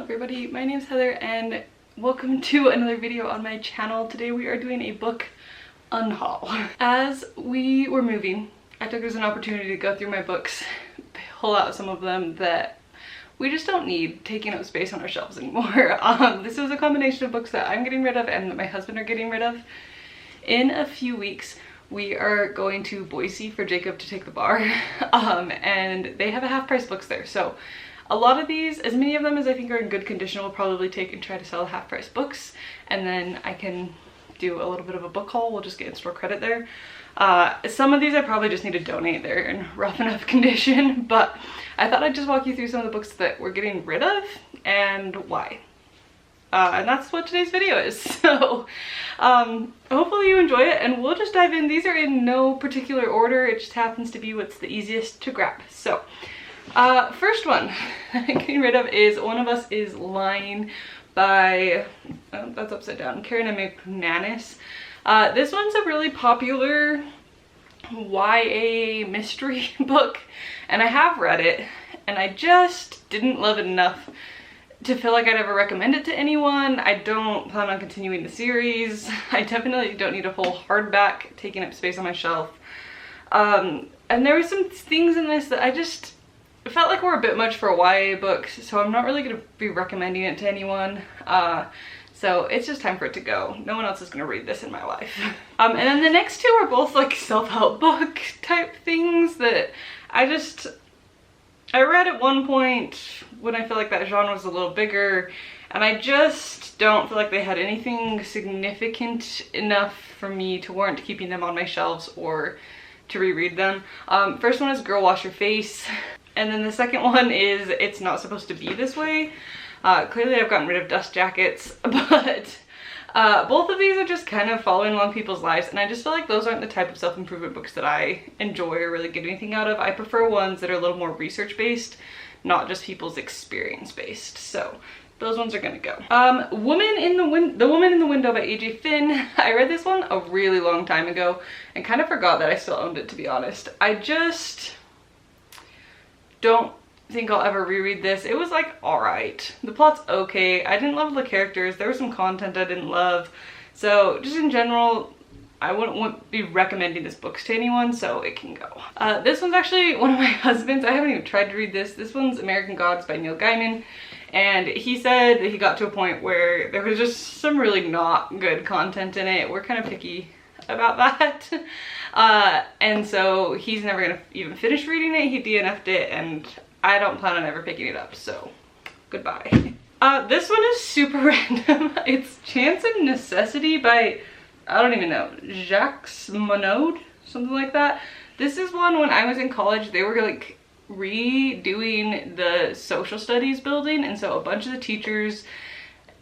Hello everybody, my name is Heather and welcome to another video on my channel. Today we are doing a book unhaul. As we were moving, I took it as an opportunity to go through my books, pull out some of them that we just don't need taking up space on our shelves anymore. This is a combination of books that I'm getting rid of and that my husband are getting rid of. In a few weeks, we are going to Boise for Jacob to take the bar, and they have a half price books there. So a lot of these, as many of them as I think are in good condition, we'll probably take and try to sell half price books, and then I can do a little bit of a book haul. We'll just get in-store credit there. Some of these I probably just need to donate. They're in rough enough condition, but I thought I'd just walk you through some of the books that we're getting rid of and why. And that's what today's video is. So hopefully you enjoy it, and we'll just dive in. These are in no particular order. It just happens to be what's the easiest to grab. So first one I'm getting rid of is One of Us is Lying by, oh, that's upside down, Karen McManus. This one's a really popular YA mystery book, and I have read it, and I just didn't love it enough to feel like I'd ever recommend it to anyone. I don't plan on continuing the series. I definitely don't need a whole hardback taking up space on my shelf. And there were some things in this that I just felt like were a bit much for a YA book, so I'm not really going to be recommending it to anyone. So it's just time for it to go. No one else is going to read this in my life. And then the next two are both like self-help book type things that I read at one point when I feel like that genre was a little bigger, and I just don't feel like they had anything significant enough for me to warrant keeping them on my shelves or to reread them. First one is Girl Wash Your Face, and then the second one is It's Not Supposed to Be This Way. Clearly I've gotten rid of Dust Jackets, but both of these are just kind of following along people's lives, and I just feel like those aren't the type of self-improvement books that I enjoy or really get anything out of. I prefer ones that are a little more research-based, not just people's experience-based. So those ones are gonna go. The Woman in the Window by A.J. Finn. I read this one a really long time ago and kind of forgot that I still owned it, to be honest. I just don't think I'll ever reread this. It was like alright. The plot's okay. I didn't love the characters. There was some content I didn't love. So just in general, I wouldn't be recommending this book to anyone, so it can go. This one's actually one of my husband's. I haven't even tried to read this. This one's American Gods by Neil Gaiman. And he said that he got to a point where there was just some really not good content in it. We're kind of picky about that. And so he's never gonna even finish reading it. He DNF'd it, and I don't plan on ever picking it up, so goodbye. This one is super random. It's Chance and Necessity by, I don't even know, Jacques Monod, something like that. This is one when I was in college, they were like redoing the social studies building, and so a bunch of the teachers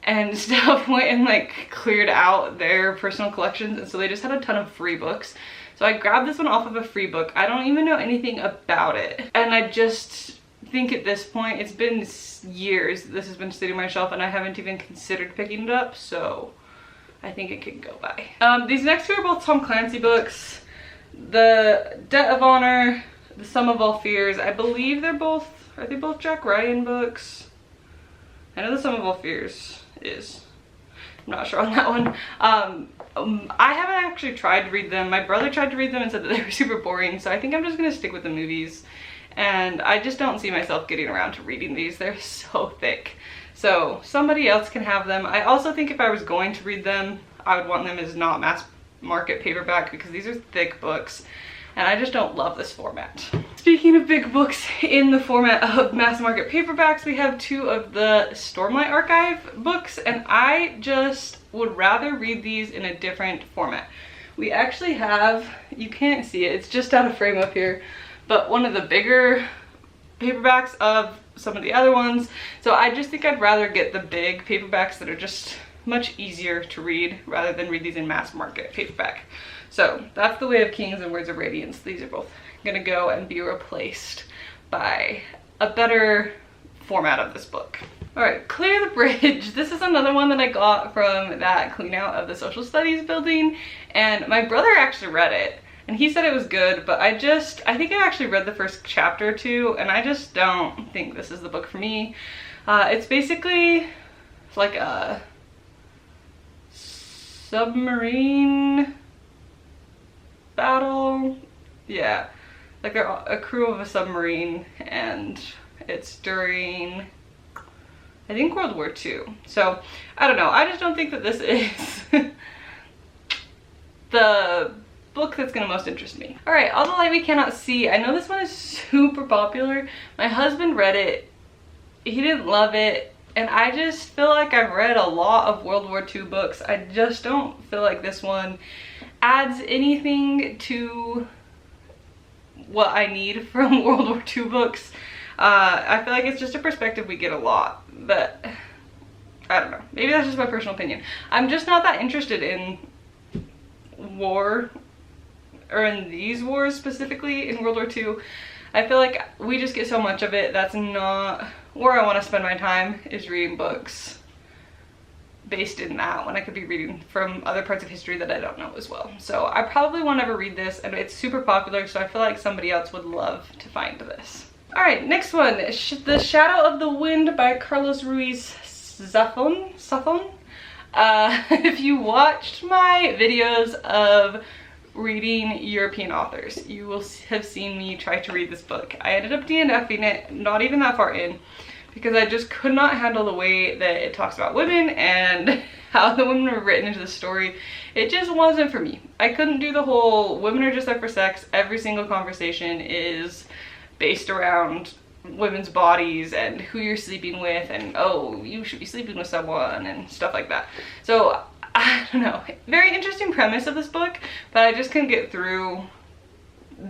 and stuff went and like cleared out their personal collections, and so they just had a ton of free books. So I grabbed this one off of a free book. I don't even know anything about it, and I just think at this point, it's been years this has been sitting on my shelf and I haven't even considered picking it up, so I think it can go by. These next two are both Tom Clancy books. The Debt of Honor, The Sum of All Fears. I believe they're both, are they both Jack Ryan books? I know The Sum of All Fears is. I'm not sure on that one. I haven't actually tried to read them. My brother tried to read them and said that they were super boring, so I think I'm just gonna stick with the movies. And I just don't see myself getting around to reading these. They're so thick. So somebody else can have them. I also think if I was going to read them, I would want them as not mass market paperback, because these are thick books and I just don't love this format. Speaking of big books in the format of mass market paperbacks, we have two of the Stormlight Archive books, and I just would rather read these in a different format. We actually have, you can't see it, it's just out of frame up here, but one of the bigger paperbacks of some of the other ones. So I just think I'd rather get the big paperbacks that are just much easier to read rather than read these in mass market paperback. So that's The Way of Kings and Words of Radiance. These are both gonna go and be replaced by a better format of this book. All right, Clear the Bridge. This is another one that I got from that clean out of the social studies building, and my brother actually read it. And he said it was good, but I think I actually read the first chapter or two, and I just don't think this is the book for me. It's basically like a submarine battle. Yeah, like they're a crew of a submarine, and it's during, I think, World War II. So I don't know, I just don't think that this is the book that's gonna most interest me. All right, All the Light We Cannot See. I know this one is super popular. My husband read it, he didn't love it, and I just feel like I've read a lot of World War II books. I just don't feel like this one adds anything to what I need from World War II books. I feel like it's just a perspective we get a lot, but I don't know. Maybe that's just my personal opinion. I'm just not that interested in war, or in these wars specifically in World War II. I feel like we just get so much of it. That's not where I want to spend my time, is reading books based in that, when I could be reading from other parts of history that I don't know as well. So I probably won't ever read this, and it's super popular, so I feel like somebody else would love to find this. All right, next one, The Shadow of the Wind by Carlos Ruiz Zafón. If you watched my videos of reading European authors, you will have seen me try to read this book. I ended up DNFing it, not even that far in, because I just could not handle the way that it talks about women and how the women were written into the story. It just wasn't for me. I couldn't do the whole women are just there for sex, every single conversation is based around women's bodies and who you're sleeping with, and oh, you should be sleeping with someone and stuff like that. So I don't know, very interesting premise of this book, but I just couldn't get through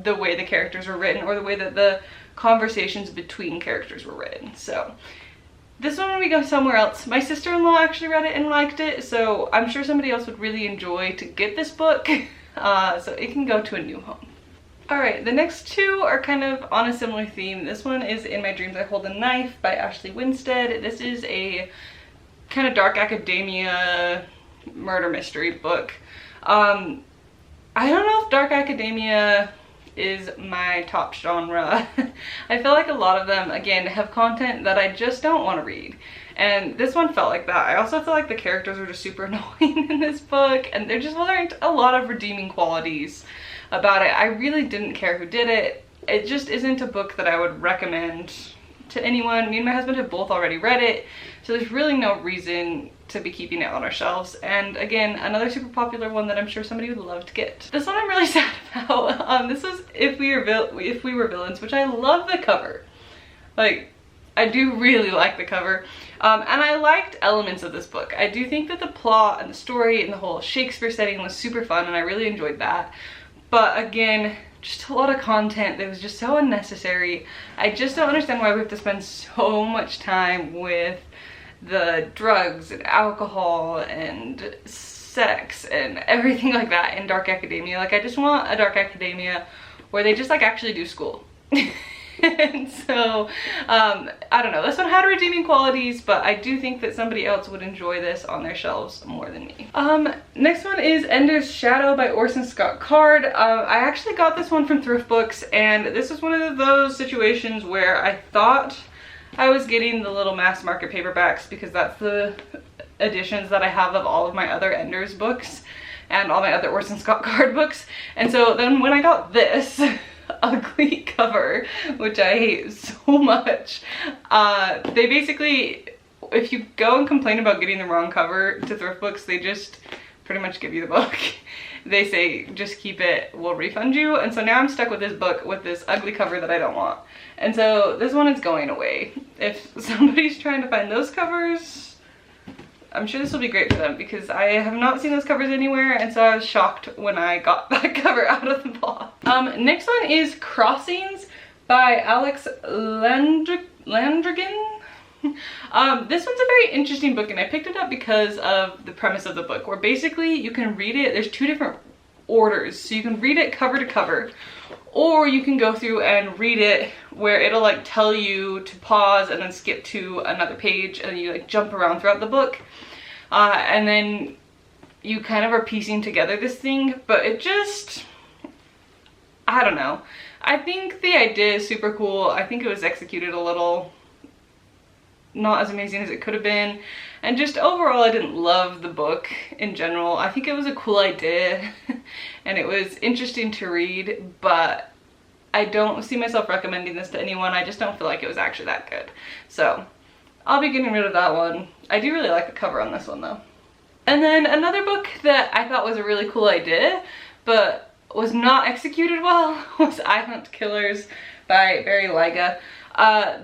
the way the characters were written, or the way that the conversations between characters were written. So this one, we go somewhere else. My sister-in-law actually read it and liked it, so I'm sure somebody else would really enjoy to get this book, so it can go to a new home. All right, the next two are kind of on a similar theme. This one is In My Dreams I Hold a Knife by Ashley Winstead. This is a kind of dark academia murder mystery book. I don't know if dark academia is my top genre. I feel like a lot of them, again, have content that I just don't want to read. And this one felt like that. I also feel like the characters were just super annoying in this book, and there just weren't a lot of redeeming qualities about it. I really didn't care who did it. It just isn't a book that I would recommend to anyone. Me and my husband have both already read it, so there's really no reason to be keeping it on our shelves. And again, another super popular one that I'm sure somebody would love to get. This one I'm really sad about. This was If We Were Villains, which I love the cover. Like, I do really like the cover. And I liked elements of this book. I do think that the plot and the story and the whole Shakespeare setting was super fun, and I really enjoyed that. But again, just a lot of content that was just so unnecessary. I just don't understand why we have to spend so much time with the drugs and alcohol and sex and everything like that in dark academia. Like, I just want a dark academia where they just like actually do school. And so I don't know, this one had redeeming qualities, but I do think that somebody else would enjoy this on their shelves more than me. Next one is Ender's Shadow by Orson Scott Card. I actually got this one from thrift books, and this is one of those situations where I thought I was getting the little mass market paperbacks, because that's the editions that I have of all of my other Ender's books and all my other Orson Scott Card books. And so then when I got this ugly cover, which I hate so much, they basically, if you go and complain about getting the wrong cover to thrift books, they just pretty much give you the book. They say, just keep it, we'll refund you. And so now I'm stuck with this book with this ugly cover that I don't want. And so this one is going away. If somebody's trying to find those covers, I'm sure this will be great for them, because I have not seen those covers anywhere, and so I was shocked when I got that cover out of the box. Next one is Crossings by Alex Landrigan. This one's a very interesting book, and I picked it up because of the premise of the book, where basically you can read it, there's two different orders, so you can read it cover to cover, or you can go through and read it where it'll like tell you to pause and then skip to another page, and you like jump around throughout the book, and then you kind of are piecing together this thing. But it just, I don't know, I think the idea is super cool. I think it was executed a little not as amazing as it could have been. And just overall, I didn't love the book in general. I think it was a cool idea and it was interesting to read, but I don't see myself recommending this to anyone. I just don't feel like it was actually that good. So I'll be getting rid of that one. I do really like the cover on this one though. And then another book that I thought was a really cool idea, but was not executed well, was I Hunt Killers by Barry Lyga.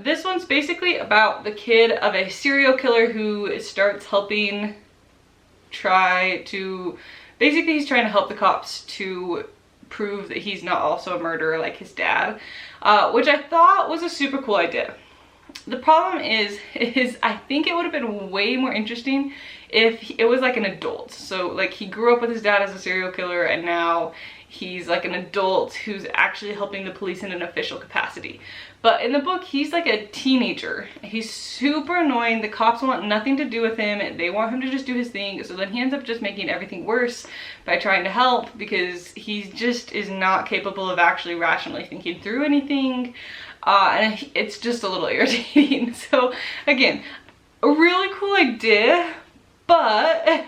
This one's basically about the kid of a serial killer who starts helping basically he's trying to help the cops to prove that he's not also a murderer like his dad, which I thought was a super cool idea. The problem is I think it would have been way more interesting if it was like an adult. So like he grew up with his dad as a serial killer and now he's like an adult who's actually helping the police in an official capacity. But in the book, he's like a teenager. He's super annoying. The cops want nothing to do with him. They want him to just do his thing. So then he ends up just making everything worse by trying to help because he just is not capable of actually rationally thinking through anything. And it's just a little irritating. So again, a really cool idea, but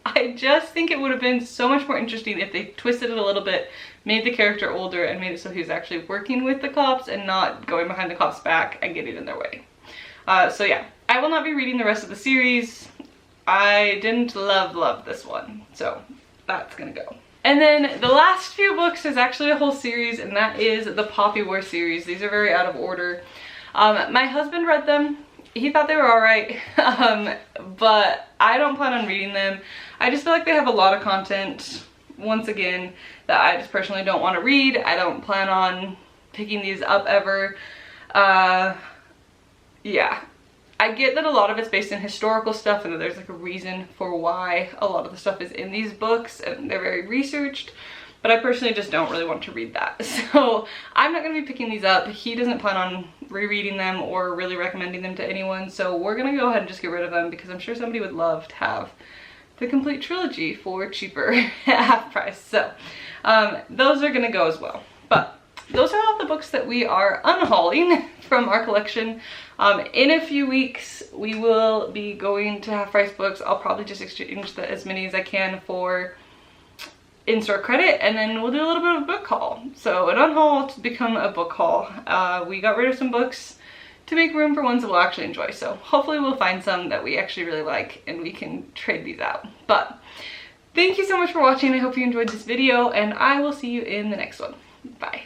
I just think it would have been so much more interesting if they twisted it a little bit, made the character older, and made it so he was actually working with the cops and not going behind the cops' back and getting in their way. So yeah, I will not be reading the rest of the series. I didn't love this one, so that's gonna go. And then the last few books is actually a whole series, and that is the Poppy War series. These are very out of order. My husband read them. He thought they were alright, but I don't plan on reading them. I just feel like they have a lot of content, once again, that I just personally don't want to read. I don't plan on picking these up ever. Yeah. I get that a lot of it's based in historical stuff and that there's like a reason for why a lot of the stuff is in these books and they're very researched, but I personally just don't really want to read that. So I'm not going to be picking these up. He doesn't plan on rereading them or really recommending them to anyone, so we're going to go ahead and just get rid of them because I'm sure somebody would love to have the complete trilogy for cheaper at half price. So those are going to go as well. But those are all the books that we are unhauling from our collection. In a few weeks, we will be going to half price books. I'll probably just exchange as many as I can for in-store credit, and then we'll do a little bit of a book haul. So an unhaul to become a book haul. We got rid of some books to make room for ones that we'll actually enjoy. So hopefully we'll find some that we actually really like and we can trade these out. But thank you so much for watching. I hope you enjoyed this video and I will see you in the next one. Bye.